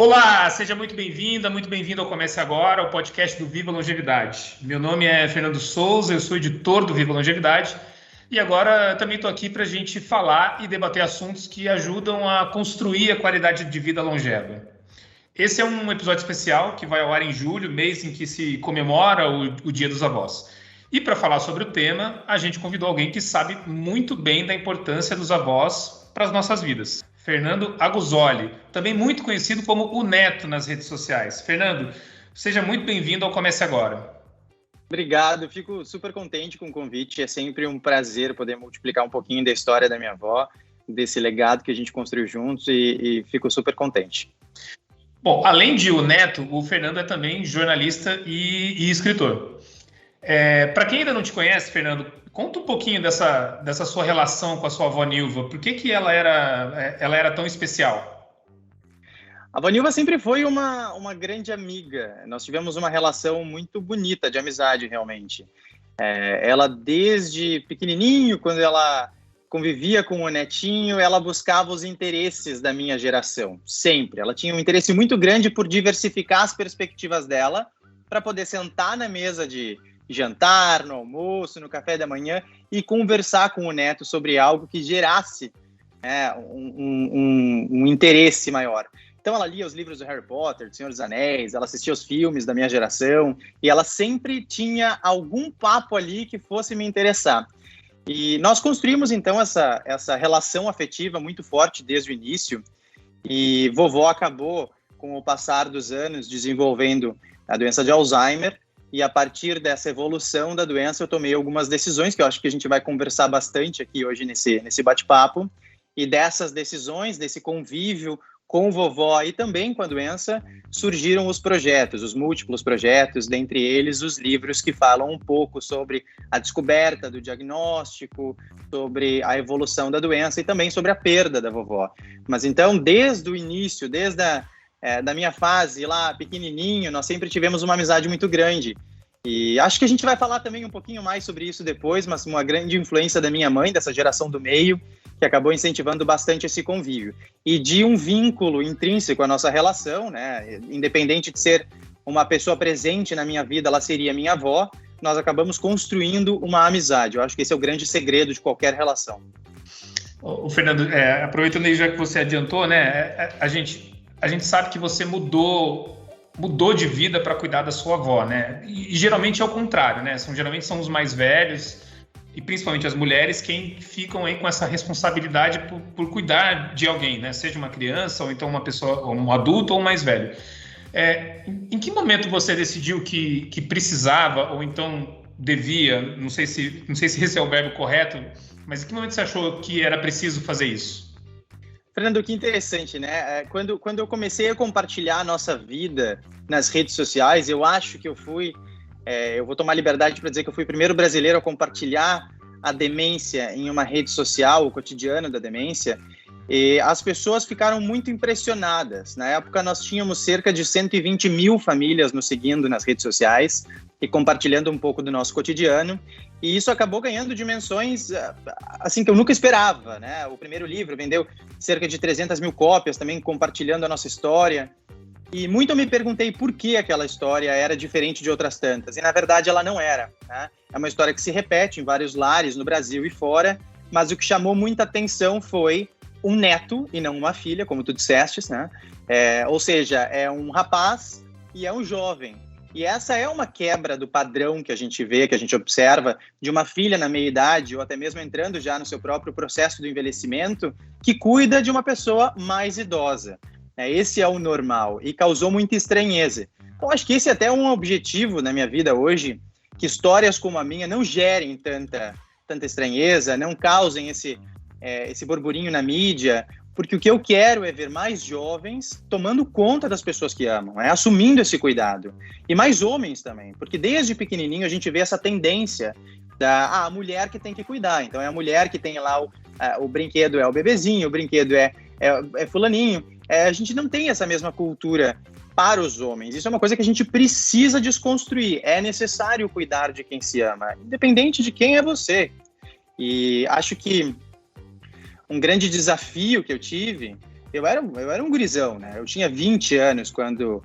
Olá, seja muito bem-vinda, muito bem-vindo ao Comece Agora, o podcast do Viva Longevidade. Meu nome é Fernando Souza, eu sou editor do Viva Longevidade e agora também estou aqui para a gente falar e debater assuntos que ajudam a construir a qualidade de vida longeva. Esse é um episódio especial que vai ao ar em julho, mês em que se comemora o Dia dos Avós. E para falar sobre o tema, a gente convidou alguém que sabe muito bem da importância dos avós para as nossas vidas. Fernando Aguzoli, também muito conhecido como o Neto nas redes sociais. Fernando, seja muito bem-vindo ao Comece Agora. Obrigado, fico super contente com o convite. É sempre um prazer poder multiplicar um pouquinho da história da minha avó, desse legado que a gente construiu juntos e fico super contente. Bom, além de o Neto, o Fernando é também jornalista e escritor. Para quem ainda não te conhece, Fernando, conta um pouquinho dessa sua relação com a sua avó Nilva. Por que ela era tão especial? A avó Nilva sempre foi uma grande amiga. Nós tivemos uma relação muito bonita de amizade, realmente. Ela, desde pequenininho, quando ela convivia com o netinho, ela buscava os interesses da minha geração, sempre. Ela tinha um interesse muito grande por diversificar as perspectivas dela para poder sentar na mesa de jantar, no almoço, no café da manhã e conversar com o neto sobre algo que gerasse um interesse maior. Então ela lia os livros do Harry Potter, do Senhor dos Anéis, ela assistia os filmes da minha geração e ela sempre tinha algum papo ali que fosse me interessar. E nós construímos então essa relação afetiva muito forte desde o início e vovó acabou, com o passar dos anos, desenvolvendo a doença de Alzheimer. E a partir dessa evolução da doença, eu tomei algumas decisões que eu acho que a gente vai conversar bastante aqui hoje nesse bate-papo. E dessas decisões, desse convívio com vovó e também com a doença, surgiram os projetos, os múltiplos projetos, dentre eles os livros que falam um pouco sobre a descoberta do diagnóstico, sobre a evolução da doença e também sobre a perda da vovó. Mas então, desde o início, desde da minha fase lá pequenininho, nós sempre tivemos uma amizade muito grande. E acho que a gente vai falar também um pouquinho mais sobre isso depois, mas uma grande influência da minha mãe, dessa geração do meio, que acabou incentivando bastante esse convívio. E de um vínculo intrínseco à nossa relação, né? Independente de ser uma pessoa presente na minha vida, ela seria minha avó, nós acabamos construindo uma amizade. Eu acho que esse é o grande segredo de qualquer relação. O Fernando, aproveitando aí já que você adiantou, né? A gente sabe que você mudou de vida para cuidar da sua avó, né? E geralmente é o contrário, né? Geralmente são os mais velhos e principalmente as mulheres quem ficam aí com essa responsabilidade por cuidar de alguém, né? Seja uma criança ou então uma pessoa, um adulto ou um mais velho. Em que momento você decidiu que precisava ou então devia, não sei se esse é o verbo correto, mas em que momento você achou que era preciso fazer isso? Fernando, que interessante, né? Quando eu comecei a compartilhar a nossa vida nas redes sociais, eu acho que eu vou tomar liberdade para dizer que eu fui o primeiro brasileiro a compartilhar a demência em uma rede social, o cotidiano da demência, e as pessoas ficaram muito impressionadas. Na época, nós tínhamos cerca de 120 mil famílias nos seguindo nas redes sociais e compartilhando um pouco do nosso cotidiano. E isso acabou ganhando dimensões assim que eu nunca esperava, né? O primeiro livro vendeu cerca de 300 mil cópias, também compartilhando a nossa história. E muito eu me perguntei por que aquela história era diferente de outras tantas. E, na verdade, ela não era, né? É uma história que se repete em vários lares no Brasil e fora, mas o que chamou muita atenção foi um neto e não uma filha, como tu disseste, né? Ou seja, é um rapaz e é um jovem. E essa é uma quebra do padrão que a gente vê, que a gente observa, de uma filha na meia-idade, ou até mesmo entrando já no seu próprio processo do envelhecimento, que cuida de uma pessoa mais idosa. Esse é o normal e causou muita estranheza. Eu acho que esse é até um objetivo na minha vida hoje, que histórias como a minha não gerem tanta estranheza, não causem esse burburinho na mídia, porque o que eu quero é ver mais jovens tomando conta das pessoas que amam, assumindo esse cuidado. E mais homens também, porque desde pequenininho a gente vê essa tendência da mulher que tem que cuidar. Então é a mulher que tem lá o brinquedo é o bebezinho, o brinquedo é fulaninho. A gente não tem essa mesma cultura para os homens. Isso é uma coisa que a gente precisa desconstruir. É necessário cuidar de quem se ama, independente de quem é você. E acho que um grande desafio que eu tive eu era um gurizão, né? Eu tinha 20 anos quando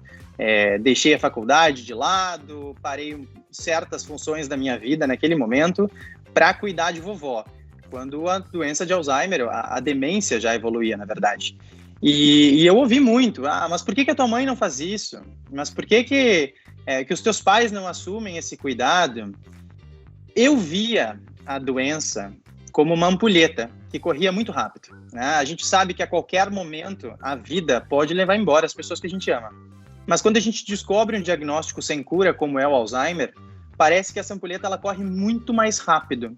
deixei a faculdade de lado, parei certas funções da minha vida naquele momento para cuidar de vovó, quando a doença de Alzheimer, a demência já evoluía, na verdade. E eu ouvi muito, mas por que a tua mãe não faz isso? Mas por que os teus pais não assumem esse cuidado? Eu via a doença como uma ampulheta que corria muito rápido, né? A gente sabe que a qualquer momento a vida pode levar embora as pessoas que a gente ama. Mas quando a gente descobre um diagnóstico sem cura, como é o Alzheimer, parece que essa ampulheta ela corre muito mais rápido.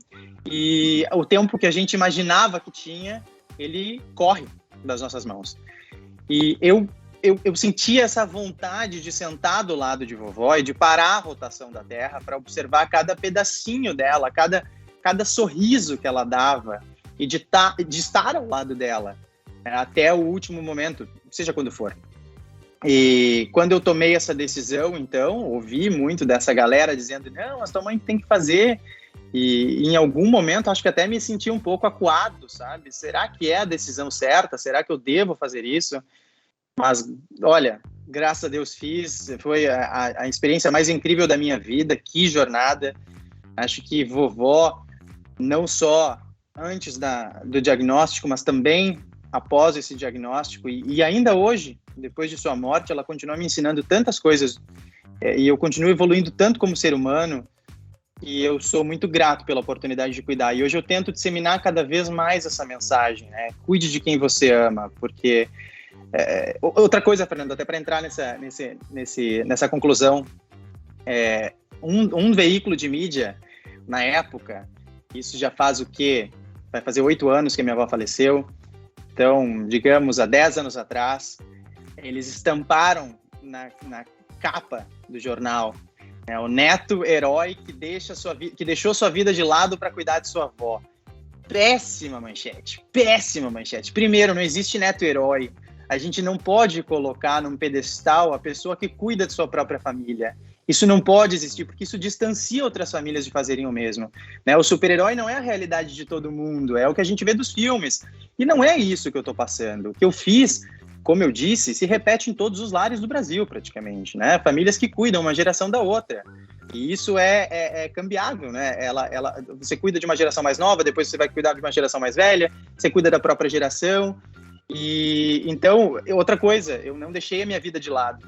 E o tempo que a gente imaginava que tinha, ele corre das nossas mãos. E eu sentia essa vontade de sentar do lado de vovó e de parar a rotação da Terra para observar cada pedacinho dela, cada sorriso que ela dava e de estar ao lado dela, até o último momento, seja quando for. E quando eu tomei essa decisão, então, ouvi muito dessa galera dizendo, não, mas tua mãe tem que fazer. E em algum momento, acho que até me senti um pouco acuado, sabe? Será que é a decisão certa? Será que eu devo fazer isso? Mas, olha, graças a Deus fiz. Foi a experiência mais incrível da minha vida. Que jornada. Acho que vovó, não só antes do diagnóstico, mas também após esse diagnóstico. E ainda hoje, depois de sua morte, ela continua me ensinando tantas coisas. E eu continuo evoluindo tanto como ser humano. E eu sou muito grato pela oportunidade de cuidar. E hoje eu tento disseminar cada vez mais essa mensagem, né? Cuide de quem você ama, porque... outra coisa, Fernando, até para entrar nessa conclusão, um veículo de mídia, na época, isso já faz o quê? Vai fazer 8 anos que a minha avó faleceu. Então, digamos, há 10 anos atrás, eles estamparam na capa do jornal, o neto herói que deixou sua vida de lado para cuidar de sua avó. Péssima manchete. Primeiro, não existe neto herói. A gente não pode colocar num pedestal a pessoa que cuida de sua própria família. Isso não pode existir, porque isso distancia outras famílias de fazerem o mesmo, né? O super-herói não é a realidade de todo mundo, é o que a gente vê dos filmes. E não é isso que eu estou passando. O que eu fiz, como eu disse, se repete em todos os lares do Brasil, praticamente, né? Famílias que cuidam uma geração da outra. E isso é cambiável, né? Você cuida de uma geração mais nova, depois você vai cuidar de uma geração mais velha, você cuida da própria geração. E então, outra coisa, eu não deixei a minha vida de lado.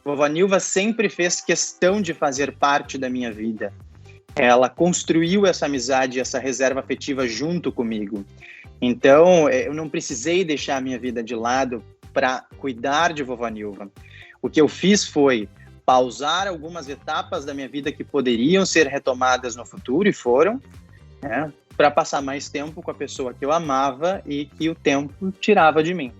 Vovó Nilva sempre fez questão de fazer parte da minha vida. Ela construiu essa amizade, essa reserva afetiva junto comigo. Então, eu não precisei deixar a minha vida de lado para cuidar de Vovó Nilva. O que eu fiz foi pausar algumas etapas da minha vida que poderiam ser retomadas no futuro, e foram, né, para passar mais tempo com a pessoa que eu amava e que o tempo tirava de mim.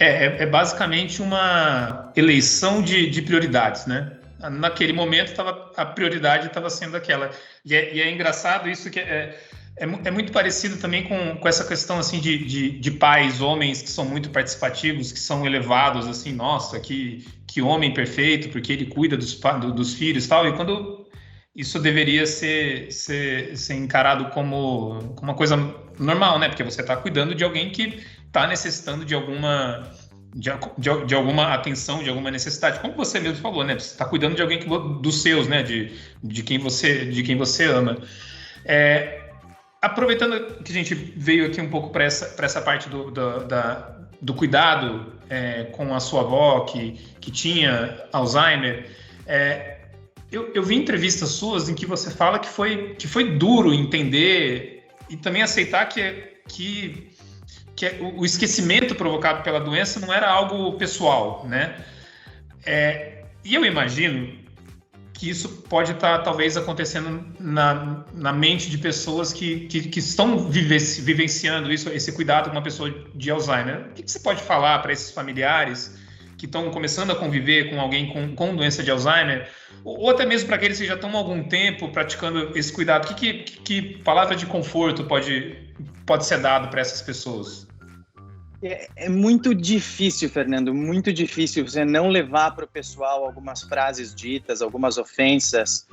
É basicamente uma eleição de prioridades, né? Naquele momento a prioridade estava sendo aquela. E é engraçado isso, que é muito parecido também com essa questão assim, de pais, homens que são muito participativos, que são elevados, assim, nossa, que homem perfeito, porque ele cuida dos filhos e tal. E quando isso deveria ser encarado como uma coisa normal, né? Porque você está cuidando de alguém que está necessitando de alguma atenção, de alguma necessidade. Como você mesmo falou, né? Você está cuidando de alguém dos seus, né? De quem você ama. Aproveitando que a gente veio aqui um pouco para essa parte do cuidado com a sua avó, que tinha Alzheimer, eu vi entrevistas suas em que você fala que foi duro entender e também aceitar que o esquecimento provocado pela doença não era algo pessoal, né? E eu imagino que isso pode estar, talvez, acontecendo na mente de pessoas que estão vivenciando esse cuidado com uma pessoa de Alzheimer. O que você pode falar para esses familiares que estão começando a conviver com alguém com doença de Alzheimer, ou até mesmo para aqueles que já estão há algum tempo praticando esse cuidado? Que palavra de conforto pode ser dado para essas pessoas? É muito difícil, Fernando, muito difícil você não levar para o pessoal algumas frases ditas, algumas ofensas,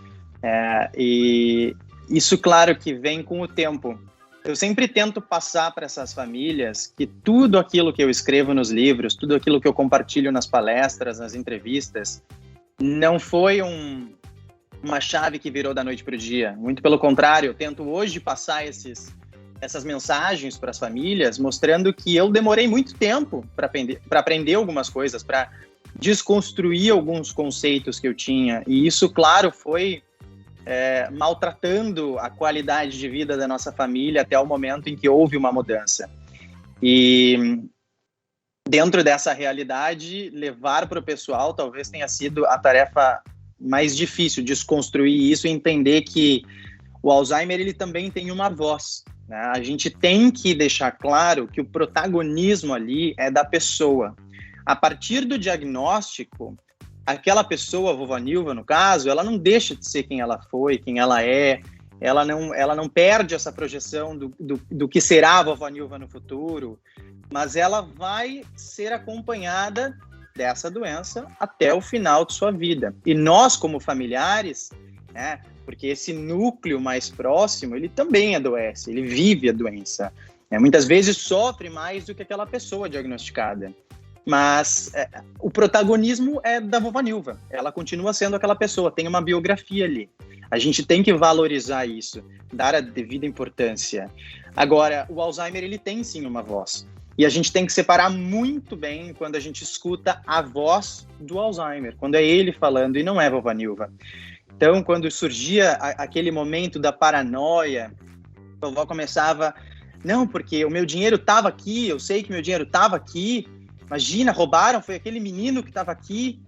e isso, claro, que vem com o tempo. Eu sempre tento passar para essas famílias que tudo aquilo que eu escrevo nos livros, tudo aquilo que eu compartilho nas palestras, nas entrevistas, não foi uma chave que virou da noite para o dia. Muito pelo contrário, eu tento hoje passar essas mensagens para as famílias, mostrando que eu demorei muito tempo para aprender algumas coisas, para desconstruir alguns conceitos que eu tinha. E isso, claro, foi maltratando a qualidade de vida da nossa família até o momento em que houve uma mudança. E dentro dessa realidade, levar para o pessoal talvez tenha sido a tarefa mais difícil, desconstruir isso e entender que o Alzheimer ele também tem uma voz, né? A gente tem que deixar claro que o protagonismo ali é da pessoa. A partir do diagnóstico, aquela pessoa, a vovó Nilva, no caso, ela não deixa de ser quem ela foi, quem ela é, ela não perde essa projeção do que será a vovó Nilva no futuro, mas ela vai ser acompanhada dessa doença até o final de sua vida. E nós, como familiares, né, porque esse núcleo mais próximo, ele também adoece, ele vive a doença. Muitas vezes sofre mais do que aquela pessoa diagnosticada. Mas o protagonismo é da vovó Nilva. Ela continua sendo aquela pessoa, tem uma biografia ali. A gente tem que valorizar isso, dar a devida importância. Agora, o Alzheimer, ele tem sim uma voz. E a gente tem que separar muito bem quando a gente escuta a voz do Alzheimer, quando é ele falando e não é a vovó Nilva. Então, quando surgia aquele momento da paranoia, a vovó começava, não, porque o meu dinheiro estava aqui, eu sei que meu dinheiro estava aqui, imagina, roubaram, foi aquele menino que estava aqui.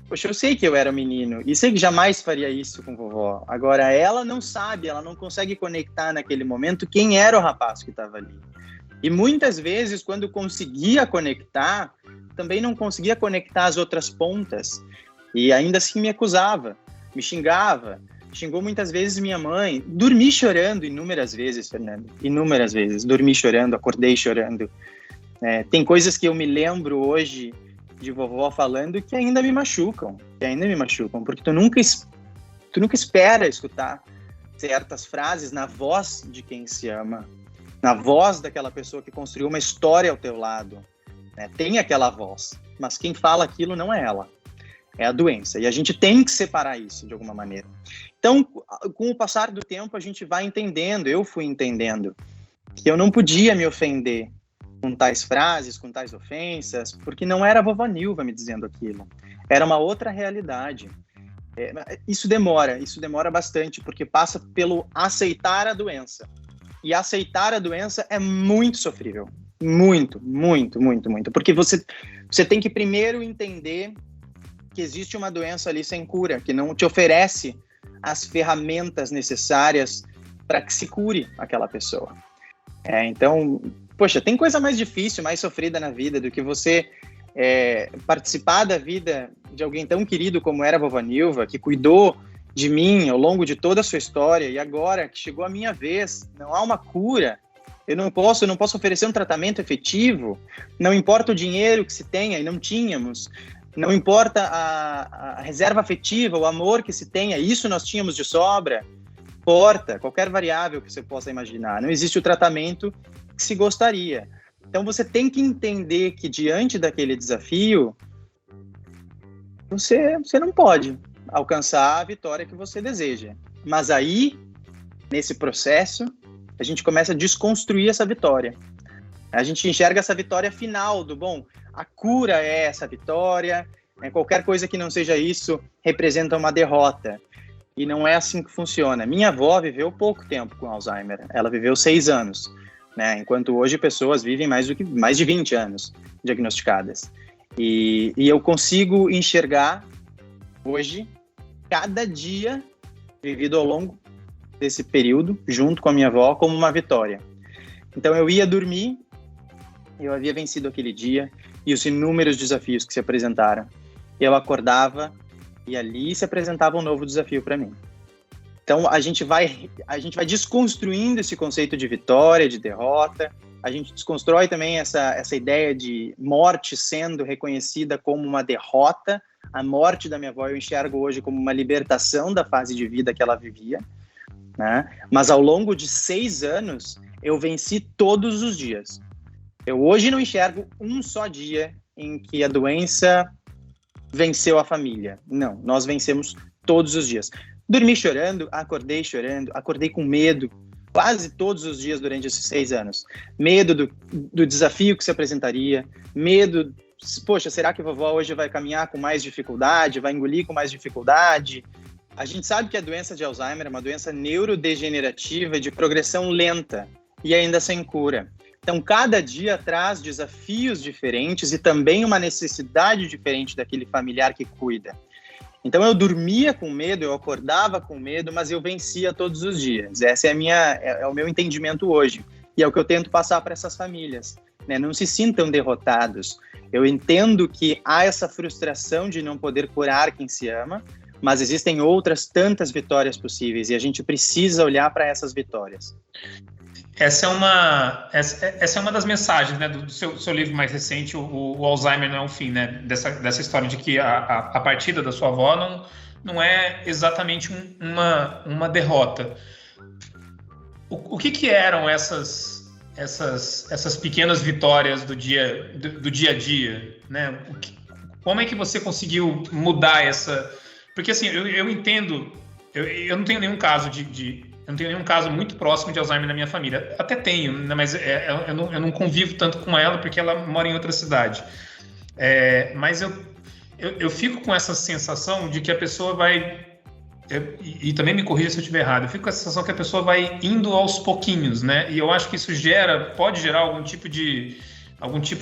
Poxa, eu sei que eu era um menino e sei que jamais faria isso com vovó. Agora, ela não sabe, ela não consegue conectar naquele momento quem era o rapaz que estava ali. E muitas vezes, quando conseguia conectar, também não conseguia conectar as outras pontas. E ainda assim me acusava, me xingava. Xingou muitas vezes minha mãe. Dormi chorando inúmeras vezes, Fernando. Inúmeras vezes. Dormi chorando, acordei chorando. Tem coisas que eu me lembro hoje de vovó falando que ainda me machucam. Porque tu nunca espera escutar certas frases na voz de quem se ama. Na voz daquela pessoa que construiu uma história ao teu lado. Tem aquela voz, mas quem fala aquilo não é ela, é a doença. E a gente tem que separar isso de alguma maneira. Então, com o passar do tempo, a gente vai entendendo, eu fui entendendo, que eu não podia me ofender com tais frases, com tais ofensas, porque não era a vovó Nilva me dizendo aquilo. Era uma outra realidade. Isso demora bastante, porque passa pelo aceitar a doença. E aceitar a doença é muito sofrível. Muito, muito, muito, muito. Porque você tem que primeiro entender que existe uma doença ali sem cura, que não te oferece as ferramentas necessárias para que se cure aquela pessoa. Então, poxa, tem coisa mais difícil, mais sofrida na vida do que você participar da vida de alguém tão querido como era a vovó Nilva, que cuidou de mim ao longo de toda a sua história, e agora que chegou a minha vez, não há uma cura, eu não posso oferecer um tratamento efetivo, não importa o dinheiro que se tenha, e não tínhamos, não importa a reserva afetiva, o amor que se tenha, isso nós tínhamos de sobra, importa, qualquer variável que você possa imaginar, não existe o tratamento que se gostaria. Então você tem que entender que diante daquele desafio, você não pode alcançar a vitória que você deseja. Mas aí, nesse processo, a gente começa a desconstruir essa vitória. A gente enxerga essa vitória final do, bom, a cura é essa vitória, qualquer coisa que não seja isso representa uma derrota. E não é assim que funciona. Minha avó viveu pouco tempo com Alzheimer. Ela viveu 6 anos, né? Enquanto hoje pessoas vivem mais de 20 anos diagnosticadas. E eu consigo enxergar hoje cada dia vivido ao longo desse período, junto com a minha avó, como uma vitória. Então eu ia dormir, eu havia vencido aquele dia e os inúmeros desafios que se apresentaram. Eu acordava e ali se apresentava um novo desafio para mim. Então a gente vai desconstruindo esse conceito de vitória, de derrota. A gente desconstrói também essa ideia de morte sendo reconhecida como uma derrota. A morte da minha avó eu enxergo hoje como uma libertação da fase de vida que ela vivia, né? Mas ao longo de 6 anos, eu venci todos os dias. Eu hoje não enxergo um só dia em que a doença venceu a família. Não, nós vencemos todos os dias. Dormi chorando, acordei com medo, quase todos os dias durante esses 6 anos. Medo do desafio que se apresentaria, medo, poxa, será que a vovó hoje vai caminhar com mais dificuldade, vai engolir com mais dificuldade? A gente sabe que a doença de Alzheimer é uma doença neurodegenerativa de progressão lenta e ainda sem cura. Então, cada dia traz desafios diferentes e também uma necessidade diferente daquele familiar que cuida. Então, eu dormia com medo, eu acordava com medo, mas eu vencia todos os dias. Esse é o meu entendimento hoje. E é o que eu tento passar para essas famílias, né? Não se sintam derrotados. Eu entendo que há essa frustração de não poder curar quem se ama, mas existem outras tantas vitórias possíveis e a gente precisa olhar para essas vitórias. Essa é uma das mensagens, né, do seu livro mais recente, o Alzheimer Não é um Fim, né, dessa história de que a partida da sua avó não é exatamente uma derrota. O que eram essas pequenas vitórias do dia a dia, né? Como é que você conseguiu mudar essa... Porque assim, eu entendo, eu não tenho nenhum caso eu não tenho nenhum caso muito próximo de Alzheimer na minha família. Até tenho, né, mas eu não convivo tanto com ela porque ela mora em outra cidade. Mas eu fico com essa sensação de que a pessoa vai... E também me corrija se eu estiver errado. Eu fico com a sensação que a pessoa vai indo aos pouquinhos, né? E eu acho que isso pode gerar algum tipo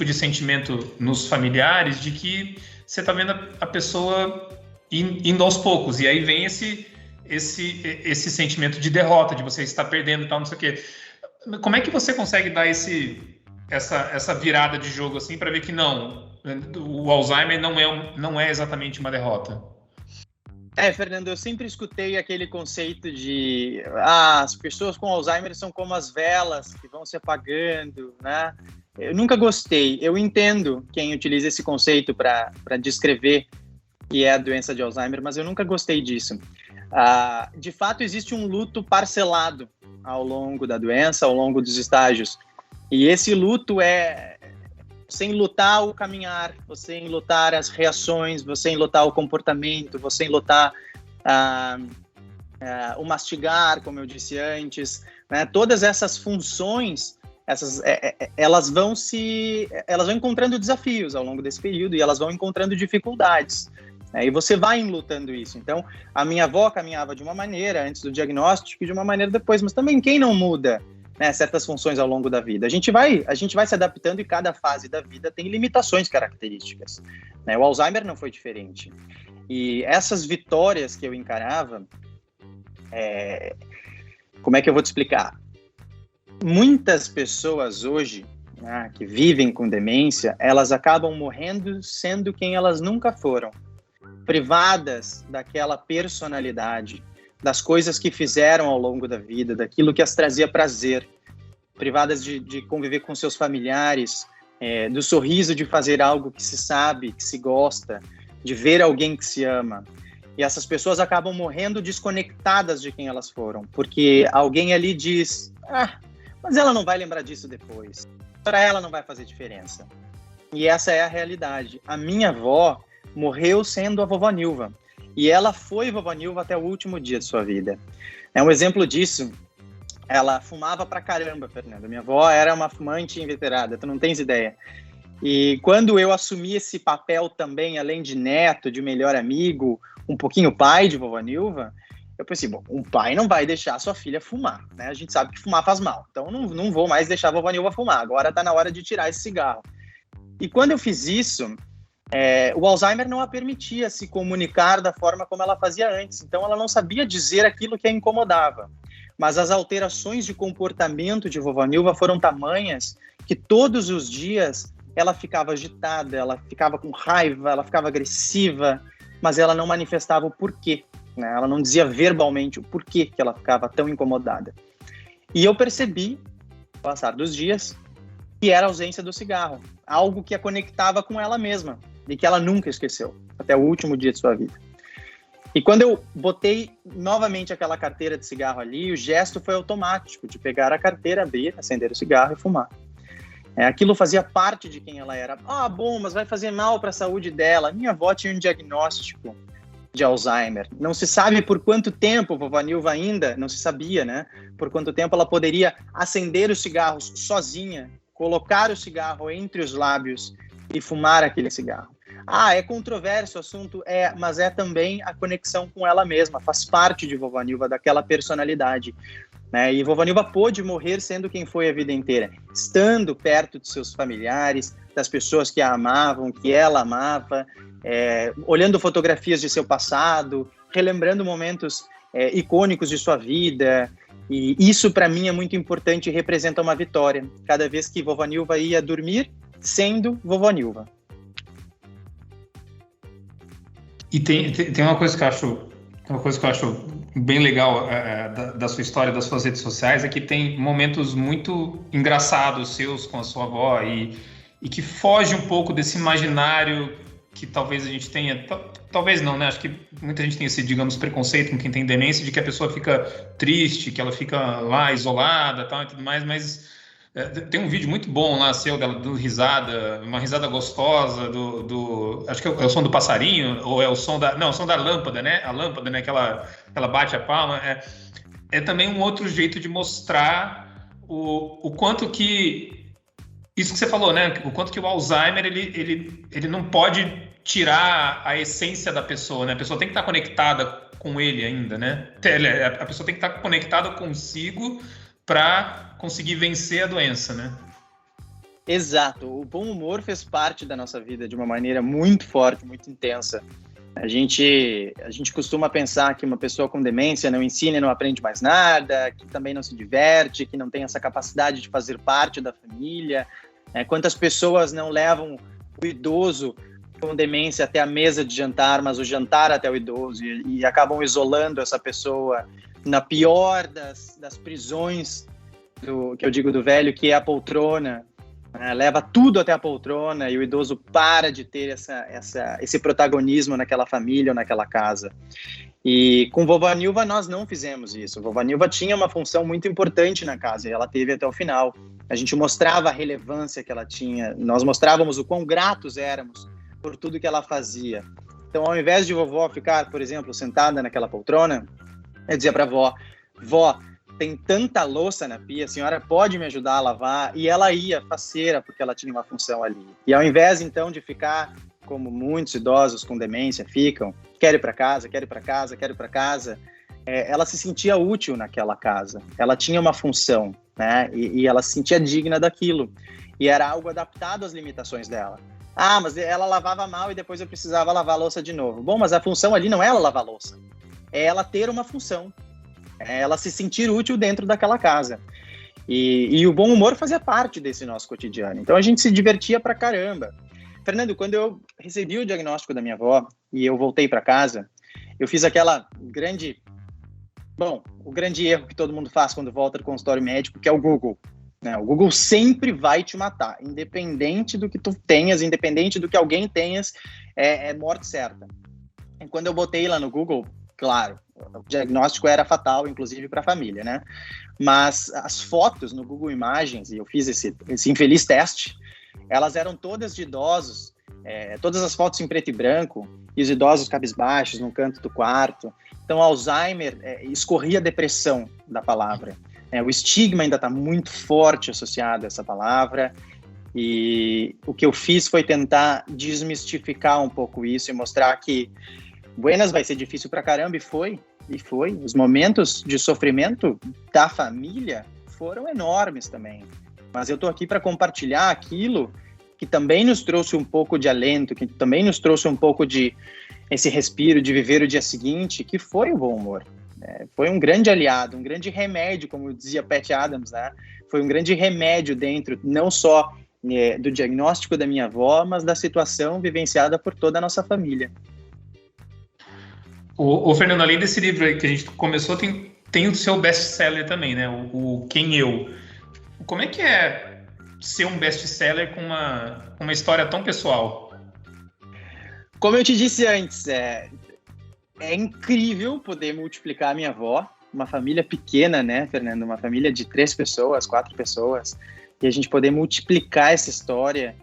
de sentimento nos familiares de que você está vendo a pessoa indo aos poucos. E aí vem esse sentimento de derrota, de você estar perdendo e tal, não sei o quê. Como é que você consegue dar essa virada de jogo assim para ver que não, o Alzheimer não é exatamente uma derrota? Fernando, eu sempre escutei aquele conceito de as pessoas com Alzheimer são como as velas que vão se apagando, né? Eu nunca gostei. Eu entendo quem utiliza esse conceito para descrever que é a doença de Alzheimer, mas eu nunca gostei disso. De fato, existe um luto parcelado ao longo da doença, ao longo dos estágios. E esse luto é você enlutar o caminhar, você enlutar as reações, você enlutar o comportamento, você enlutar o mastigar, como eu disse antes, né? Todas essas funções, elas vão encontrando desafios ao longo desse período e elas vão encontrando dificuldades. E você vai enlutando isso. Então, a minha avó caminhava de uma maneira antes do diagnóstico e de uma maneira depois, mas também quem não muda, né, certas funções ao longo da vida? A gente vai se adaptando e cada fase da vida tem limitações características, né? O Alzheimer não foi diferente. E essas vitórias que eu encarava, como é que eu vou te explicar? Muitas pessoas hoje, né, que vivem com demência, elas acabam morrendo sendo quem elas nunca foram. Privadas daquela personalidade, das coisas que fizeram ao longo da vida, daquilo que as trazia prazer, privadas de conviver com seus familiares, do sorriso de fazer algo que se sabe, que se gosta, de ver alguém que se ama. E essas pessoas acabam morrendo desconectadas de quem elas foram, porque alguém ali diz, mas ela não vai lembrar disso depois, para ela não vai fazer diferença. E essa é a realidade. A minha avó morreu sendo a vovó Nilva. E ela foi vovó Nilva até o último dia de sua vida. Um exemplo disso, ela fumava pra caramba, Fernando. Minha avó era uma fumante inveterada, tu não tens ideia. E quando eu assumi esse papel também, além de neto, de melhor amigo, um pouquinho pai de vovó Nilva, eu pensei, bom, um pai não vai deixar a sua filha fumar, né? A gente sabe que fumar faz mal, então não vou mais deixar a vovó Nilva fumar. Agora tá na hora de tirar esse cigarro. E quando eu fiz isso, o Alzheimer não a permitia se comunicar da forma como ela fazia antes. Então, ela não sabia dizer aquilo que a incomodava. Mas as alterações de comportamento de vovó Nilva foram tamanhas que todos os dias ela ficava agitada, ela ficava com raiva, ela ficava agressiva, mas ela não manifestava o porquê, né? Ela não dizia verbalmente o porquê que ela ficava tão incomodada. E eu percebi, no passar dos dias, que era a ausência do cigarro, algo que a conectava com ela mesma e que ela nunca esqueceu, até o último dia de sua vida. E quando eu botei novamente aquela carteira de cigarro ali, o gesto foi automático, de pegar a carteira, abrir, acender o cigarro e fumar. Aquilo fazia parte de quem ela era. Ah, bom, mas vai fazer mal para a saúde dela. Minha avó tinha um diagnóstico de Alzheimer. Não se sabe por quanto tempo, vovó Nilva ainda, não se sabia, né? Por quanto tempo ela poderia acender os cigarros sozinha, colocar o cigarro entre os lábios e fumar aquele cigarro. Ah, é controverso o assunto, mas é também a conexão com ela mesma, faz parte de vovó Nilva, daquela personalidade. Né? E vovó Nilva pôde morrer sendo quem foi a vida inteira, estando perto de seus familiares, das pessoas que a amavam, que ela amava, olhando fotografias de seu passado, relembrando momentos icônicos de sua vida. E isso, para mim, é muito importante e representa uma vitória, cada vez que vovó Nilva ia dormir, sendo vovó Nilva. E tem uma coisa que eu acho bem legal da sua história, das suas redes sociais, é que tem momentos muito engraçados seus com a sua avó e que foge um pouco desse imaginário que talvez a gente tenha, talvez não, né? Acho que muita gente tem esse, digamos, preconceito com quem tem demência, de que a pessoa fica triste, que ela fica lá isolada, tal, e tudo mais, mas tem um vídeo muito bom lá seu dela dando risada, uma risada gostosa acho que é o som do passarinho, ou é o som o som da lâmpada, né? A lâmpada, né? Que ela bate a palma. É também um outro jeito de mostrar o quanto que isso que você falou, né? O quanto que o Alzheimer ele não pode tirar a essência da pessoa, né? A pessoa tem que estar conectada com ele ainda, né? A pessoa tem que estar conectada consigo para conseguir vencer a doença, né? Exato. O bom humor fez parte da nossa vida de uma maneira muito forte, muito intensa. A gente costuma pensar que uma pessoa com demência não ensina e não aprende mais nada, que também não se diverte, que não tem essa capacidade de fazer parte da família. Quantas pessoas não levam o idoso com demência até a mesa de jantar, mas o jantar até o idoso, e acabam isolando essa pessoa na pior das prisões, que eu digo do velho, que é a poltrona. Leva tudo até a poltrona e o idoso para de ter esse protagonismo naquela família ou naquela casa. E com vovó Nilva nós não fizemos isso. Vovó Nilva tinha uma função muito importante na casa e ela teve até o final. A gente mostrava a relevância que ela tinha, nós mostrávamos o quão gratos éramos por tudo que ela fazia. Então, ao invés de vovó ficar, por exemplo, sentada naquela poltrona, eu dizia para a vó, tem tanta louça na pia, a senhora pode me ajudar a lavar? E ela ia, faceira, porque ela tinha uma função ali. E ao invés, então, de ficar, como muitos idosos com demência ficam, quero ir para casa, ela se sentia útil naquela casa. Ela tinha uma função, né? E ela se sentia digna daquilo. E era algo adaptado às limitações dela. Ah, mas ela lavava mal e depois eu precisava lavar a louça de novo. Bom, mas a função ali não é ela lavar a louça. É ela ter uma função. É ela se sentir útil dentro daquela casa. E o bom humor fazia parte desse nosso cotidiano. Então a gente se divertia pra caramba. Fernando, quando eu recebi o diagnóstico da minha avó e eu voltei para casa, eu fiz aquela grande... Bom, o grande erro que todo mundo faz quando volta do consultório médico, que é o Google. O Google sempre vai te matar, independente do que tu tenhas, independente do que alguém tenhas, é morte certa. E quando eu botei lá no Google, claro, o diagnóstico era fatal, inclusive para a família, né? Mas as fotos no Google Imagens, e eu fiz esse infeliz teste, elas eram todas de idosos, todas as fotos em preto e branco, e os idosos cabisbaixos no canto do quarto. Então, Alzheimer escorria a depressão da palavra. O estigma ainda está muito forte associado a essa palavra, e o que eu fiz foi tentar desmistificar um pouco isso e mostrar que Buenas vai ser difícil pra caramba, e foi. Os momentos de sofrimento da família foram enormes também. Mas eu tô aqui para compartilhar aquilo que também nos trouxe um pouco de alento, que também nos trouxe um pouco de esse respiro de viver o dia seguinte, que foi o bom humor. Foi um grande aliado, um grande remédio, como dizia Pat Adams, né? Foi um grande remédio dentro, não só do diagnóstico da minha avó, mas da situação vivenciada por toda a nossa família. O Fernando, além desse livro aí que a gente começou, tem o seu best-seller também, né? O Quem Eu. Como é que é ser um best-seller com uma história tão pessoal? Como eu te disse antes, é incrível poder multiplicar a minha avó, uma família pequena, né, Fernando? Uma família de 3 pessoas, 4 pessoas, e a gente poder multiplicar essa história,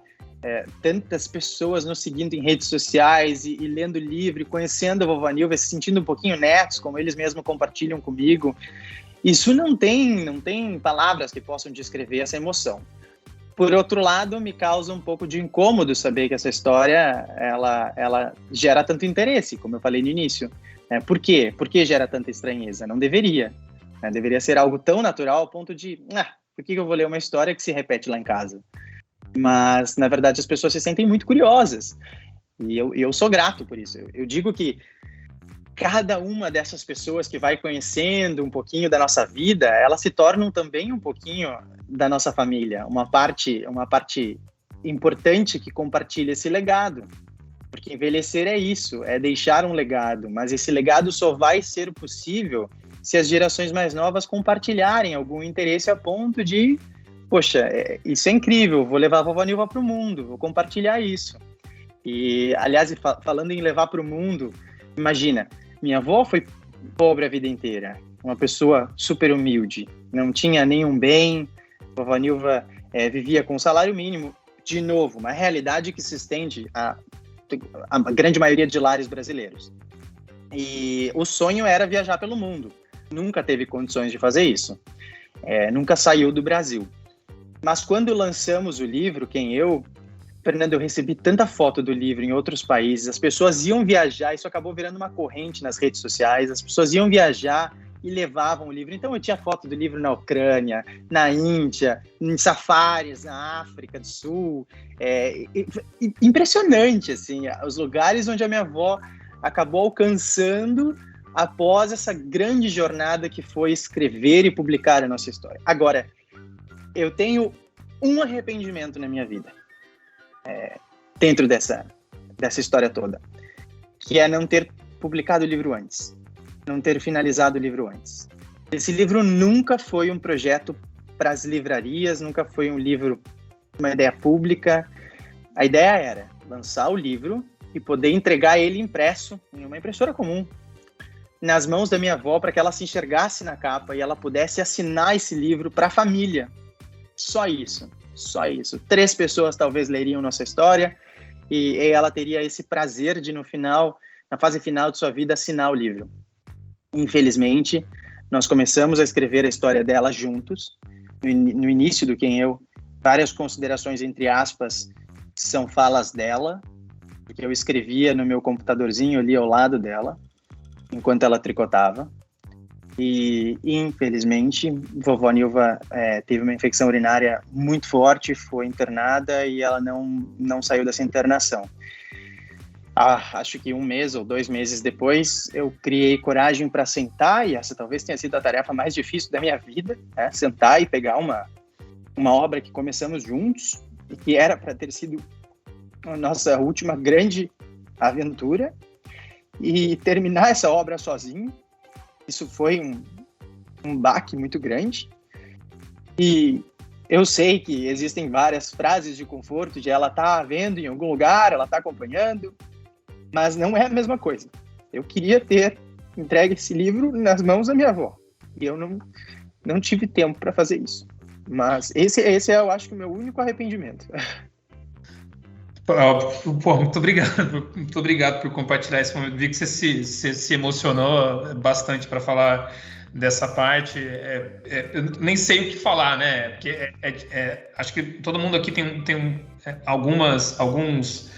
tantas pessoas nos seguindo em redes sociais e lendo livro, conhecendo a vovó Nilva, se sentindo um pouquinho netos, como eles mesmos compartilham comigo. Isso não tem palavras que possam descrever essa emoção. Por outro lado, me causa um pouco de incômodo saber que essa história, ela gera tanto interesse, como eu falei no início. Por quê? Por que gera tanta estranheza? Não deveria. Deveria ser algo tão natural ao ponto de, por que eu vou ler uma história que se repete lá em casa? Mas, na verdade, as pessoas se sentem muito curiosas. E eu sou grato por isso. Eu digo que cada uma dessas pessoas que vai conhecendo um pouquinho da nossa vida, elas se tornam também um pouquinho da nossa família, uma parte importante que compartilha esse legado. Porque envelhecer é isso, é deixar um legado, mas esse legado só vai ser possível se as gerações mais novas compartilharem algum interesse a ponto de, poxa, isso é incrível, vou levar a vovó Nilva para o mundo, vou compartilhar isso. E, aliás, falando em levar para o mundo, imagina, minha avó foi pobre a vida inteira, uma pessoa super humilde, não tinha nenhum bem, a vovó Nilva vivia com salário mínimo, de novo, uma realidade que se estende a grande maioria de lares brasileiros. E o sonho era viajar pelo mundo, nunca teve condições de fazer isso, nunca saiu do Brasil. Mas quando lançamos o livro, Fernando, eu recebi tanta foto do livro em outros países, as pessoas iam viajar, isso acabou virando uma corrente nas redes sociais, as pessoas iam viajar e levavam o livro. Então eu tinha foto do livro na Ucrânia, na Índia, em safaris, na África do Sul. Impressionante, assim, os lugares onde a minha avó acabou alcançando após essa grande jornada que foi escrever e publicar a nossa história. Agora, eu tenho um arrependimento na minha vida, dentro dessa história toda, que é não ter publicado o livro antes, não ter finalizado o livro antes. Esse livro nunca foi um projeto para as livrarias, nunca foi um livro, uma ideia pública. A ideia era lançar o livro e poder entregar ele impresso em uma impressora comum, nas mãos da minha avó, para que ela se enxergasse na capa e ela pudesse assinar esse livro para a família. Só isso. 3 pessoas talvez leriam nossa história e ela teria esse prazer de, no final, na fase final de sua vida, assinar o livro. Infelizmente, nós começamos a escrever a história dela juntos. No início do Quem Eu, várias considerações, entre aspas, são falas dela, porque eu escrevia no meu computadorzinho ali ao lado dela, enquanto ela tricotava. E, infelizmente, vovó Nilva teve uma infecção urinária muito forte, foi internada e ela não saiu dessa internação. Acho que 1 mês ou 2 meses depois, eu criei coragem para sentar, e essa talvez tenha sido a tarefa mais difícil da minha vida, sentar e pegar uma obra que começamos juntos, e que era para ter sido a nossa última grande aventura, e terminar essa obra sozinho. Isso foi um baque muito grande. E eu sei que existem várias frases de conforto, de ela tá vendo em algum lugar, ela tá acompanhando, mas não é a mesma coisa. Eu queria ter entregue esse livro nas mãos da minha avó, e eu não tive tempo para fazer isso. Mas esse é, eu acho, que o meu único arrependimento. Muito obrigado por compartilhar esse momento. Vi que você se emocionou bastante para falar dessa parte. Eu nem sei o que falar, né? Porque acho que todo mundo aqui tem alguns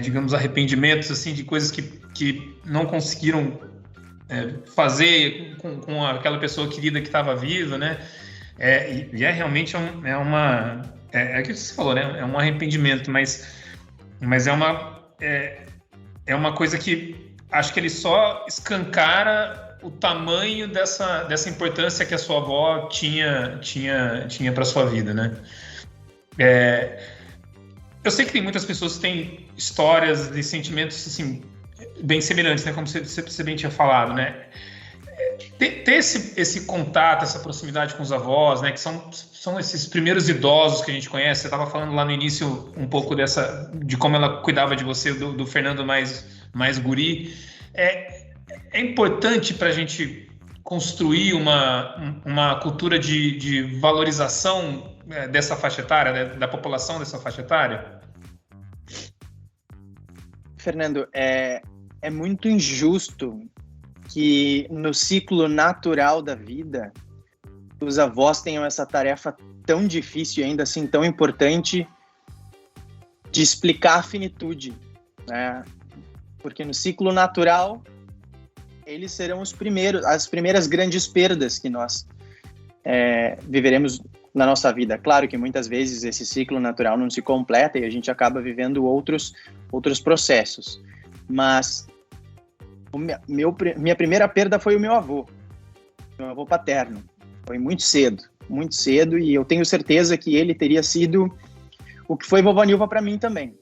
digamos, arrependimentos assim, de coisas que não conseguiram fazer com aquela pessoa querida que estava viva, né? E realmente o que você falou, né? É um arrependimento, mas é uma coisa que acho que ele só escancara o tamanho dessa importância que a sua avó tinha para sua vida, né? Eu sei que tem muitas pessoas que têm histórias e sentimentos assim, bem semelhantes, né? Como você bem tinha falado, né? Ter esse contato, essa proximidade com os avós, né? Que são esses primeiros idosos que a gente conhece. Você estava falando lá no início um pouco de como ela cuidava de você, do Fernando mais guri. É importante para a gente construir uma cultura de valorização dessa faixa etária, né, da população dessa faixa etária? Fernando, é muito injusto que no ciclo natural da vida os avós tenham essa tarefa tão difícil e ainda assim tão importante de explicar a finitude, né? Porque no ciclo natural eles serão as primeiras grandes perdas que nós viveremos na nossa vida. Claro que muitas vezes esse ciclo natural não se completa e a gente acaba vivendo outros processos, mas minha primeira perda foi o meu avô paterno. Foi muito cedo, e eu tenho certeza que ele teria sido o que foi vovó Nilva para mim também.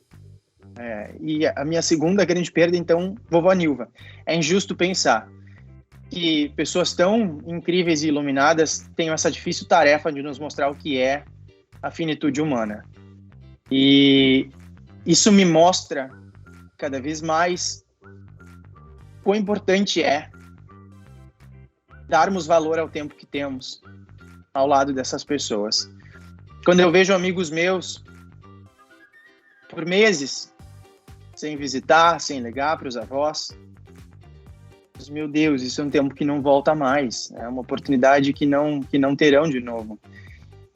E a minha segunda grande perda, então, vovó Nilva. É injusto pensar que pessoas tão incríveis e iluminadas tenham essa difícil tarefa de nos mostrar o que é a finitude humana. E isso me mostra cada vez mais quão importante é darmos valor ao tempo que temos ao lado dessas pessoas. Quando eu vejo amigos meus por meses sem visitar, sem ligar para os avós, meu Deus, isso é um tempo que não volta mais, é uma oportunidade que não terão de novo.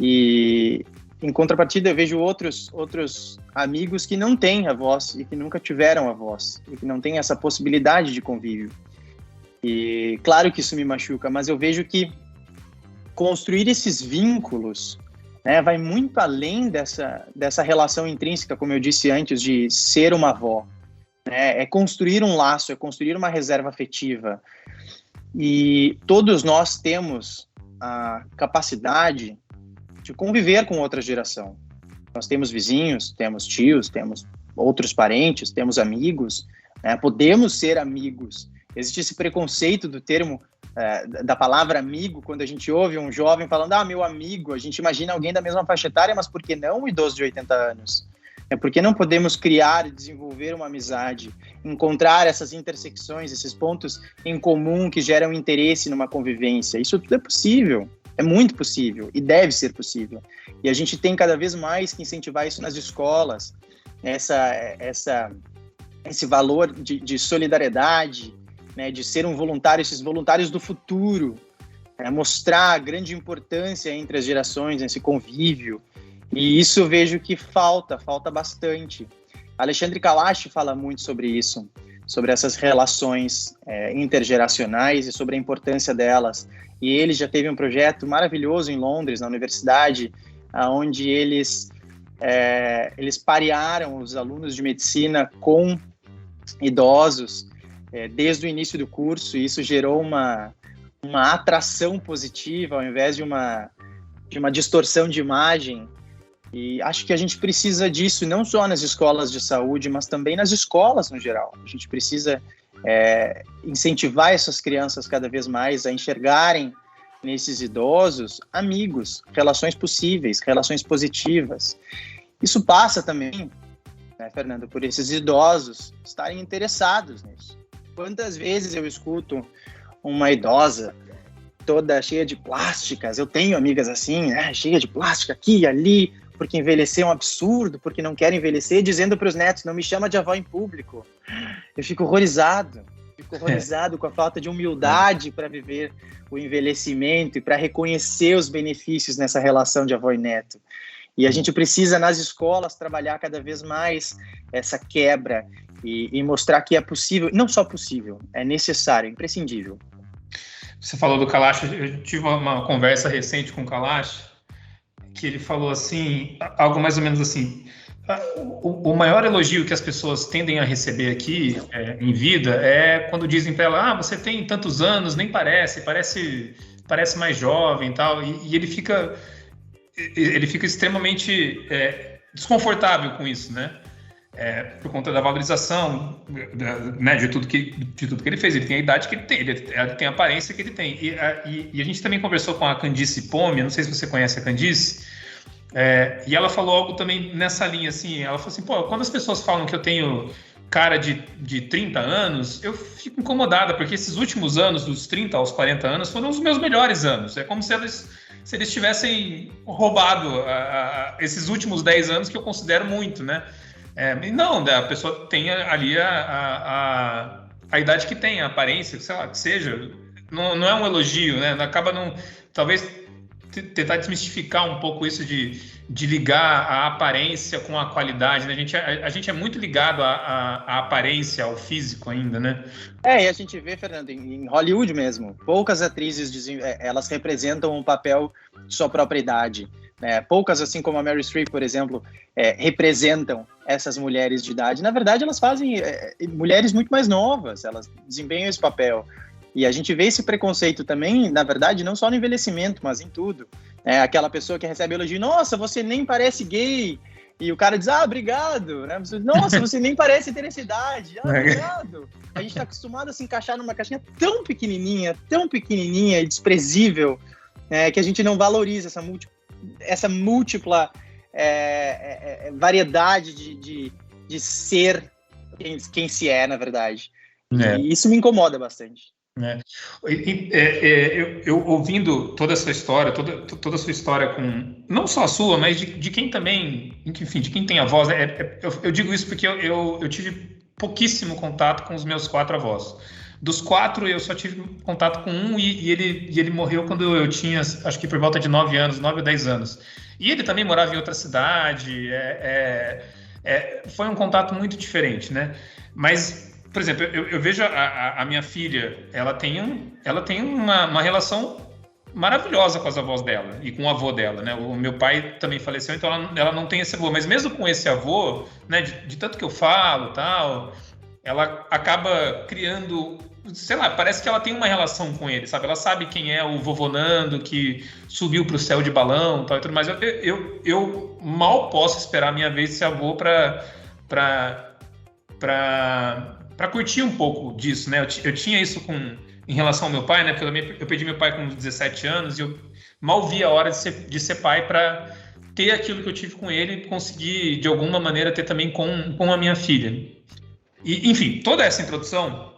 E em contrapartida eu vejo outros amigos que não têm avós e que nunca tiveram avós e que não têm essa possibilidade de convívio. E claro que isso me machuca, mas eu vejo que construir esses vínculos, né, vai muito além dessa relação intrínseca, como eu disse antes, de ser uma avó. É construir um laço, é construir uma reserva afetiva. E todos nós temos a capacidade de conviver com outra geração. Nós temos vizinhos, temos tios, temos outros parentes, temos amigos, né? Podemos ser amigos. Existe esse preconceito do termo, da palavra amigo, quando a gente ouve um jovem falando, meu amigo, a gente imagina alguém da mesma faixa etária, mas por que não um idoso de 80 anos? Por que não podemos criar e desenvolver uma amizade, encontrar essas intersecções, esses pontos em comum que geram interesse numa convivência? Isso tudo é possível, é muito possível e deve ser possível. E a gente tem cada vez mais que incentivar isso nas escolas, esse valor de solidariedade, né, de ser um voluntário, esses voluntários do futuro, mostrar a grande importância entre as gerações, esse convívio. E isso eu vejo que falta bastante. Alexandre Kalash fala muito sobre isso, sobre essas relações intergeracionais e sobre a importância delas. E ele já teve um projeto maravilhoso em Londres, na universidade, onde eles parearam os alunos de medicina com idosos desde o início do curso, e isso gerou uma atração positiva ao invés de uma distorção de imagem. E acho que a gente precisa disso, não só nas escolas de saúde, mas também nas escolas no geral. A gente precisa incentivar essas crianças cada vez mais a enxergarem nesses idosos amigos, relações possíveis, relações positivas. Isso passa também, né, Fernando, por esses idosos estarem interessados nisso. Quantas vezes eu escuto uma idosa toda cheia de plásticas, eu tenho amigas assim, cheia de plástica aqui e ali, porque envelhecer é um absurdo, porque não quer envelhecer, dizendo para os netos, não me chama de avó em público. Eu fico horrorizado com a falta de humildade para viver o envelhecimento e para reconhecer os benefícios nessa relação de avó e neto. E a gente precisa, nas escolas, trabalhar cada vez mais essa quebra e mostrar que é possível, não só possível, é necessário, é imprescindível. Você falou do Kalash, eu tive uma conversa recente com o Kalash, que ele falou assim, algo mais ou menos assim, o maior elogio que as pessoas tendem a receber aqui em vida é quando dizem para ela, você tem tantos anos, nem parece mais jovem e tal, e ele fica extremamente desconfortável com isso, né? Por conta da valorização, né, de tudo que ele fez. Ele tem a idade que ele tem, ele tem a aparência que ele tem. E a gente também conversou com a Candice Pomme, não sei se você conhece a Candice, e ela falou algo também nessa linha, assim, ela falou assim, quando as pessoas falam que eu tenho cara de 30 anos, eu fico incomodada, porque esses últimos anos, dos 30 aos 40 anos, foram os meus melhores anos. É como se eles tivessem roubado esses últimos 10 anos, que eu considero muito, né? Não, a pessoa tem ali a idade que tem, a aparência, sei lá, que seja. Não é um elogio, né? Acaba não... Talvez tentar desmistificar um pouco isso de ligar a aparência com a qualidade, né? A gente é muito ligado à aparência, ao físico ainda, né? E a gente vê, Fernando, em Hollywood mesmo, poucas atrizes dizem, elas representam um papel de sua própria idade, né? Poucas, assim como a Meryl Streep, por exemplo, representam essas mulheres de idade. Na verdade, elas fazem mulheres muito mais novas, elas desempenham esse papel. E a gente vê esse preconceito também, na verdade, não só no envelhecimento, mas em tudo. Aquela pessoa que recebe elogio, nossa, você nem parece gay. E o cara diz, obrigado. Né? Nossa, você nem parece ter essa idade. Obrigado. A gente está acostumado a se encaixar numa caixinha tão pequenininha e desprezível, que a gente não valoriza essa múltipla variedade de ser quem se é, na verdade. E isso me incomoda bastante. Eu ouvindo toda essa história, toda a sua história com, não só a sua, mas de quem também, enfim, de quem tem avós, eu digo isso porque eu tive pouquíssimo contato com os meus 4 avós. Dos 4, eu só tive contato com um e ele morreu quando eu tinha, acho que por volta de 9 ou 10 anos. E ele também morava em outra cidade, foi um contato muito diferente, né? Mas... Por exemplo, eu vejo a minha filha, ela tem uma relação maravilhosa com as avós dela e com o avô dela, né? O meu pai também faleceu, então ela não tem esse avô. Mas mesmo com esse avô, né, de tanto que eu falo e tal, ela acaba criando, sei lá, parece que ela tem uma relação com ele, sabe? Ela sabe quem é o vovô Nando, que subiu para o céu de balão tal, e tudo mais. Eu mal posso esperar a minha vez de ser avô para curtir um pouco disso, né? Eu tinha isso em relação ao meu pai, né? Porque eu perdi meu pai com 17 anos e eu mal vi a hora de ser pai para ter aquilo que eu tive com ele e conseguir, de alguma maneira, ter também com a minha filha. E, enfim, toda essa introdução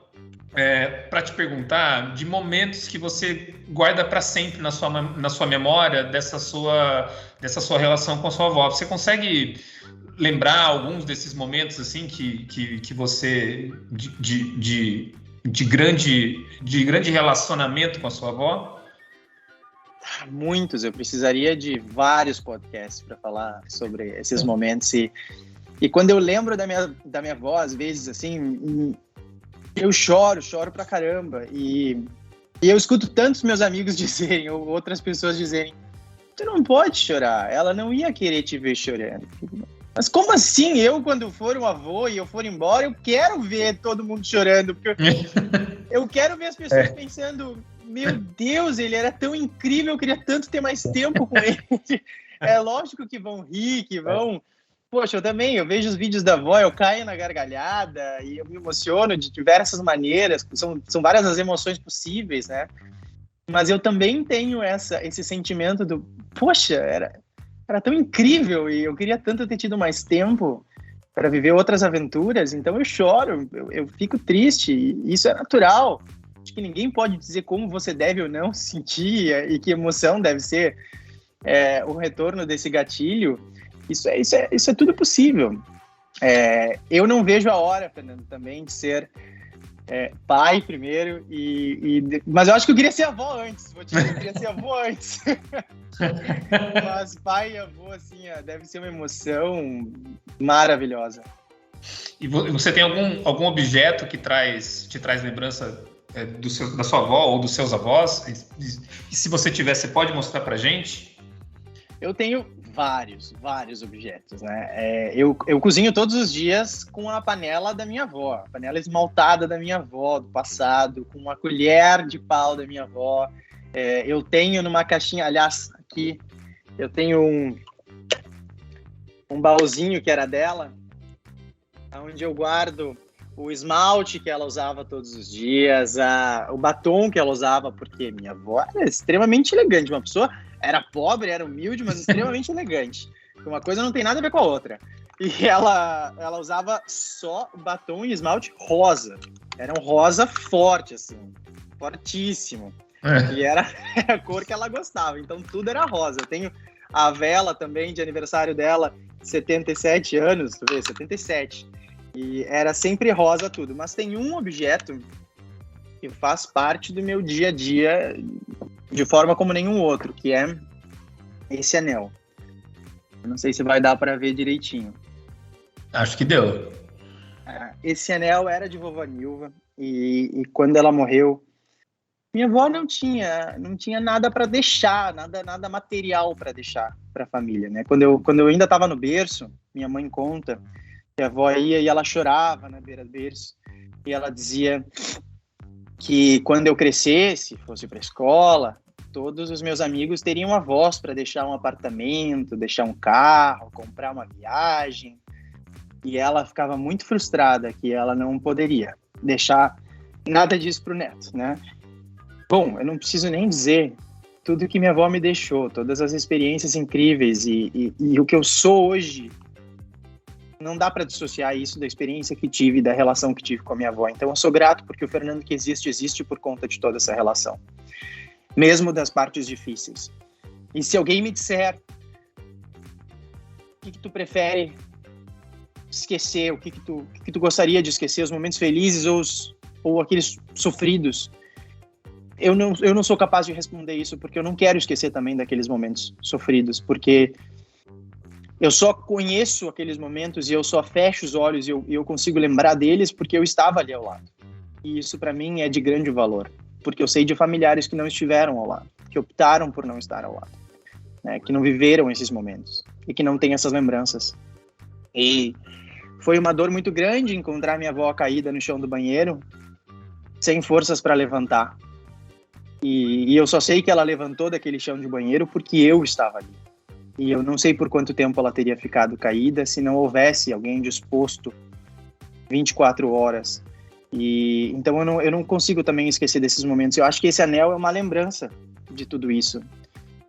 para te perguntar de momentos que você guarda para sempre na sua memória dessa sua relação com a sua avó. Você consegue lembrar alguns desses momentos assim que você de grande relacionamento com a sua avó? Muitos, eu precisaria de vários podcasts para falar sobre esses momentos e quando eu lembro da minha avó, às vezes assim, eu choro pra caramba e eu escuto tantos meus amigos dizerem ou outras pessoas dizerem, tu não pode chorar, ela não ia querer te ver chorando. Mas como assim? Eu, quando for um avô e eu for embora, eu quero ver todo mundo chorando. Porque eu quero ver as pessoas pensando, meu Deus, ele era tão incrível, eu queria tanto ter mais tempo com ele. É lógico que vão rir, que vão... Poxa, eu vejo os vídeos da avó, eu caio na gargalhada e eu me emociono de diversas maneiras. São várias as emoções possíveis, né? Mas eu também tenho esse sentimento do... Poxa, era tão incrível e eu queria tanto ter tido mais tempo para viver outras aventuras, então eu choro, eu fico triste, e isso é natural. Acho que ninguém pode dizer como você deve ou não sentir e que emoção deve ser o retorno desse gatilho. Isso é tudo possível. Eu não vejo a hora, Fernando, também de ser pai primeiro, mas eu acho que eu queria ser avó antes. Eu queria ser avô antes. Mas pai e avô, assim, deve ser uma emoção maravilhosa. E você tem algum objeto que te traz lembrança da sua avó ou dos seus avós? E se você tiver, você pode mostrar pra gente? Eu tenho vários objetos, né? Eu cozinho todos os dias com a panela da minha avó, a panela esmaltada da minha avó do passado, com uma colher de pau da minha avó. Eu tenho numa caixinha, aliás, aqui, eu tenho um baúzinho que era dela, onde eu guardo o esmalte que ela usava todos os dias, o batom que ela usava, porque minha avó era extremamente elegante, uma pessoa era pobre, era humilde, mas extremamente elegante. Uma coisa não tem nada a ver com a outra. E ela usava só batom e esmalte rosa. Era um rosa forte, assim, fortíssimo. E era a cor que ela gostava, então tudo era rosa. Eu tenho a vela também de aniversário dela, 77 anos, tu vê, 77. E era sempre rosa tudo. Mas tem um objeto que faz parte do meu dia a dia de forma como nenhum outro, que é esse anel. Eu não sei se vai dar para ver direitinho. Acho que deu. Esse anel era de vovó Nilva e quando ela morreu, minha avó não tinha nada para deixar, nada material para deixar para a família, né? Quando eu ainda estava no berço, minha mãe conta que a avó ia e ela chorava na beira do berço e ela dizia que quando eu crescesse, fosse para a escola, todos os meus amigos teriam avós para deixar um apartamento, deixar um carro, comprar uma viagem. E ela ficava muito frustrada que ela não poderia deixar nada disso para o neto, né? Bom, eu não preciso nem dizer tudo que minha avó me deixou, todas as experiências incríveis e o que eu sou hoje. Não dá para dissociar isso da experiência que tive, da relação que tive com a minha avó. Então eu sou grato porque o Fernando que existe por conta de toda essa relação. Mesmo das partes difíceis. E se alguém me disser o que tu prefere esquecer, o que tu gostaria de esquecer, os momentos felizes ou aqueles sofridos, eu não sou capaz de responder isso, porque eu não quero esquecer também daqueles momentos sofridos, porque eu só conheço aqueles momentos e eu só fecho os olhos e eu consigo lembrar deles porque eu estava ali ao lado. E isso para mim é de grande valor, porque eu sei de familiares que não estiveram ao lado, que optaram por não estar ao lado, né, que não viveram esses momentos e que não têm essas lembranças. E foi uma dor muito grande encontrar minha avó caída no chão do banheiro, sem forças para levantar. E eu só sei que ela levantou daquele chão de banheiro porque eu estava ali. E eu não sei por quanto tempo ela teria ficado caída se não houvesse alguém disposto 24 horas. E então eu não consigo também esquecer desses momentos. Eu acho que esse anel é uma lembrança de tudo isso.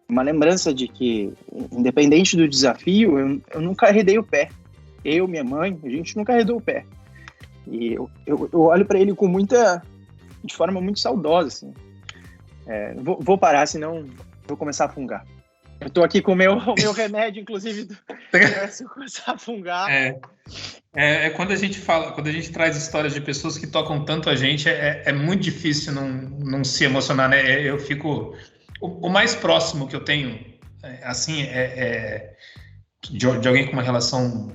Uma lembrança de que, independente do desafio, eu nunca arredei o pé. Eu, minha mãe, a gente nunca arredou o pé. E eu olho para ele de forma muito saudosa, assim. Vou parar, senão vou começar a fungar. Eu tô aqui com o meu remédio, inclusive, se eu começar a fungar. Quando a gente fala, quando a gente traz histórias de pessoas que tocam tanto a gente, é muito difícil não se emocionar, né? Eu fico... O mais próximo que eu tenho, assim, de alguém com uma relação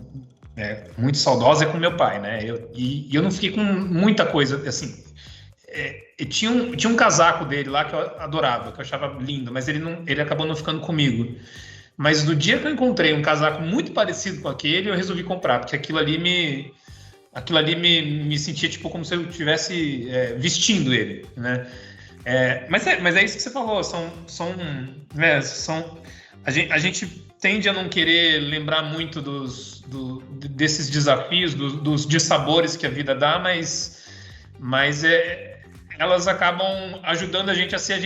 muito saudosa é com meu pai, né? Eu não fiquei com muita coisa, assim... tinha um casaco dele lá que eu adorava, que eu achava lindo, mas ele acabou não ficando comigo. Mas no dia que eu encontrei um casaco muito parecido com aquele, eu resolvi comprar, porque aquilo ali me sentia tipo como se eu estivesse vestindo ele, né? Mas é isso que você falou, a gente tende a não querer lembrar muito desses desafios, dos dissabores que a vida dá, mas elas acabam ajudando a gente a ser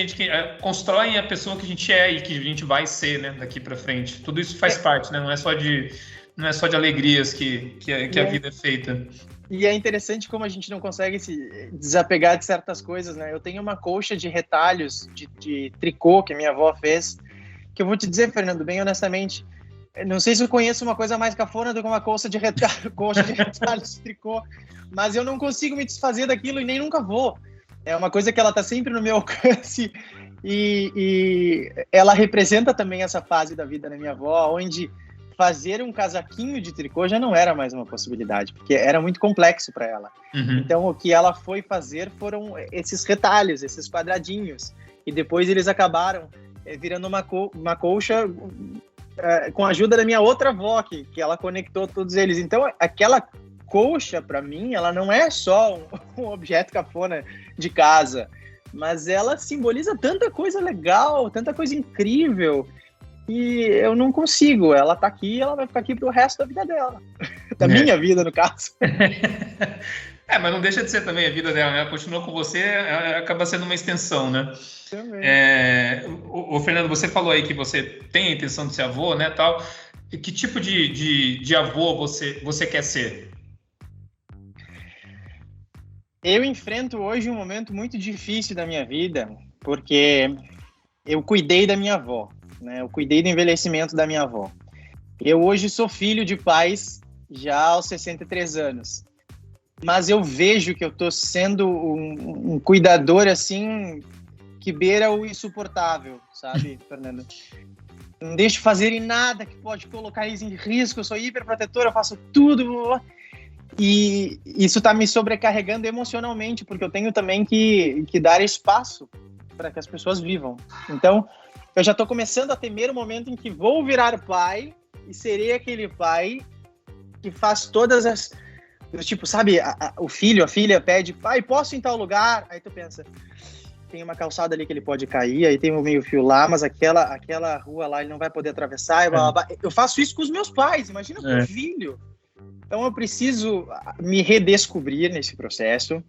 constroem a pessoa que a gente é e que a gente vai ser, né, daqui para frente. Tudo isso faz parte, né? Não é só de alegrias que a vida é feita. E é interessante como a gente não consegue se desapegar de certas coisas, né? Eu tenho uma colcha de retalhos de tricô que minha avó fez, que eu vou te dizer, Fernando, bem honestamente, não sei se eu conheço uma coisa mais cafona do que uma colcha de retalhos de tricô, mas eu não consigo me desfazer daquilo e nem nunca vou. É uma coisa que ela está sempre no meu alcance e ela representa também essa fase da vida da minha avó, onde fazer um casaquinho de tricô já não era mais uma possibilidade, porque era muito complexo para ela. Uhum. Então, o que ela foi fazer foram esses retalhos, esses quadradinhos, e depois eles acabaram virando uma colcha com a ajuda da minha outra avó, que ela conectou todos eles. Então, aquela colcha, para mim, ela não é só um objeto cafona de casa, mas ela simboliza tanta coisa legal, tanta coisa incrível, e eu não consigo. Ela tá aqui, ela vai ficar aqui pro resto da vida dela. Da minha vida, no caso. Mas não deixa de ser também a vida dela, né? Ela continua com você, acaba sendo uma extensão, né? Também. O Fernando, você falou aí que você tem a intenção de ser avô, né, tal. que tipo de avô você quer ser? Eu enfrento hoje um momento muito difícil da minha vida, porque eu cuidei da minha avó, né? Eu cuidei do envelhecimento da minha avó. Eu hoje sou filho de pais já aos 63 anos. Mas eu vejo que eu estou sendo um cuidador, assim, que beira o insuportável, sabe, Fernando? Não deixo fazer em nada que pode colocar eles em risco, eu sou hiperprotetor, eu faço tudo. E isso está me sobrecarregando emocionalmente, porque eu tenho também que dar espaço para que as pessoas vivam. Então, eu já estou começando a temer o momento em que vou virar pai e serei aquele pai que faz todas as... Tipo, sabe, o filho, a filha pede, pai, posso ir em tal lugar? Aí tu pensa, tem uma calçada ali que ele pode cair, aí tem um meio-fio lá, mas aquela rua lá ele não vai poder atravessar. Blá, blá, blá. Eu faço isso com os meus pais, imagina com o filho. Então eu preciso me redescobrir nesse processo,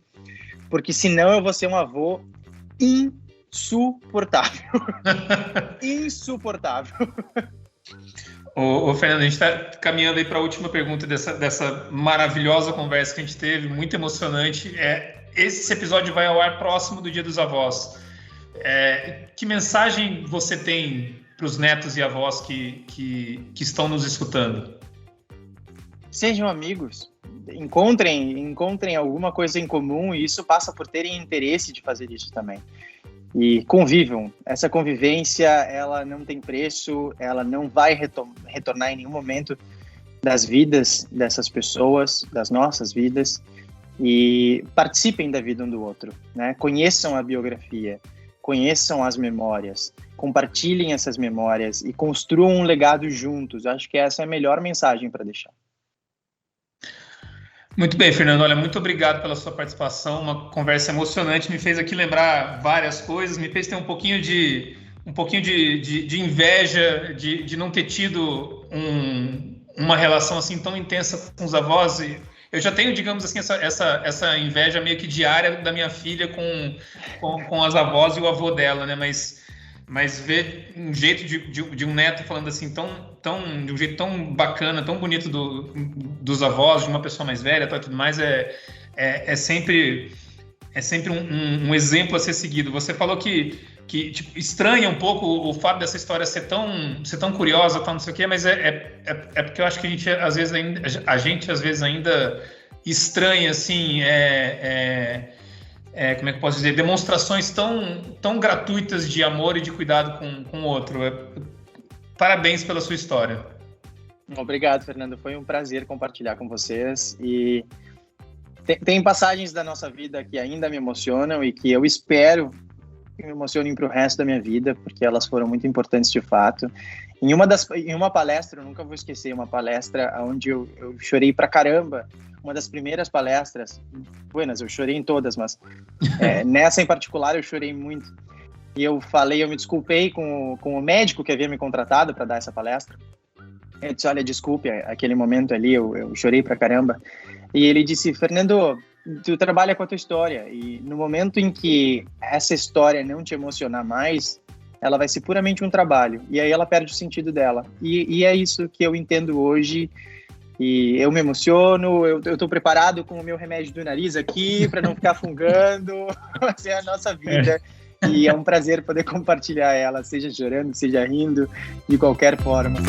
porque senão eu vou ser um avô insuportável. Insuportável. Ô, Fernando, a gente está caminhando aí para a última pergunta dessa maravilhosa conversa que a gente teve, muito emocionante. Esse episódio vai ao ar próximo do Dia dos Avós. Que mensagem você tem para os netos e avós que estão nos escutando? Sejam amigos, encontrem alguma coisa em comum, e isso passa por terem interesse de fazer isso também. E convivam. Essa convivência, ela não tem preço, ela não vai retornar em nenhum momento das vidas dessas pessoas, das nossas vidas, e participem da vida um do outro, né? Conheçam a biografia, conheçam as memórias, compartilhem essas memórias e construam um legado juntos. Acho que essa é a melhor mensagem para deixar. Muito bem, Fernando. Olha, muito obrigado pela sua participação. Uma conversa emocionante. Me fez aqui lembrar várias coisas. Me fez ter um pouquinho de inveja de não ter tido uma relação assim tão intensa com os avós. E eu já tenho, digamos assim, essa inveja meio que diária da minha filha com as avós e o avô dela, né? Mas ver um jeito de um neto falando assim, de um jeito tão bacana, tão bonito dos avós, de uma pessoa mais velha e tudo mais, é sempre um exemplo a ser seguido. Você falou que tipo, estranha um pouco o fato dessa história ser tão curiosa, tão não sei o quê, mas é porque eu acho que a gente às vezes ainda estranha, assim, como é que eu posso dizer, demonstrações tão gratuitas de amor e de cuidado com o outro. Parabéns pela sua história. Obrigado, Fernando. Foi um prazer compartilhar com vocês. E tem passagens da nossa vida que ainda me emocionam e que eu espero que me emocionem para o resto da minha vida, porque elas foram muito importantes de fato. Em uma palestra, eu nunca vou esquecer, uma palestra onde eu chorei pra caramba. Uma das primeiras palestras, eu chorei em todas, mas nessa em particular eu chorei muito. E eu me desculpei com o médico que havia me contratado para dar essa palestra. Eu disse, olha, desculpe, aquele momento ali eu chorei pra caramba. E ele disse, Fernando, tu trabalha com a tua história, e no momento em que essa história não te emocionar mais, ela vai ser puramente um trabalho, e aí ela perde o sentido dela. E é isso que eu entendo hoje. E eu me emociono, eu estou preparado com o meu remédio do nariz aqui para não ficar fungando. Essa é a nossa vida e é um prazer poder compartilhar ela, seja chorando, seja rindo, de qualquer forma.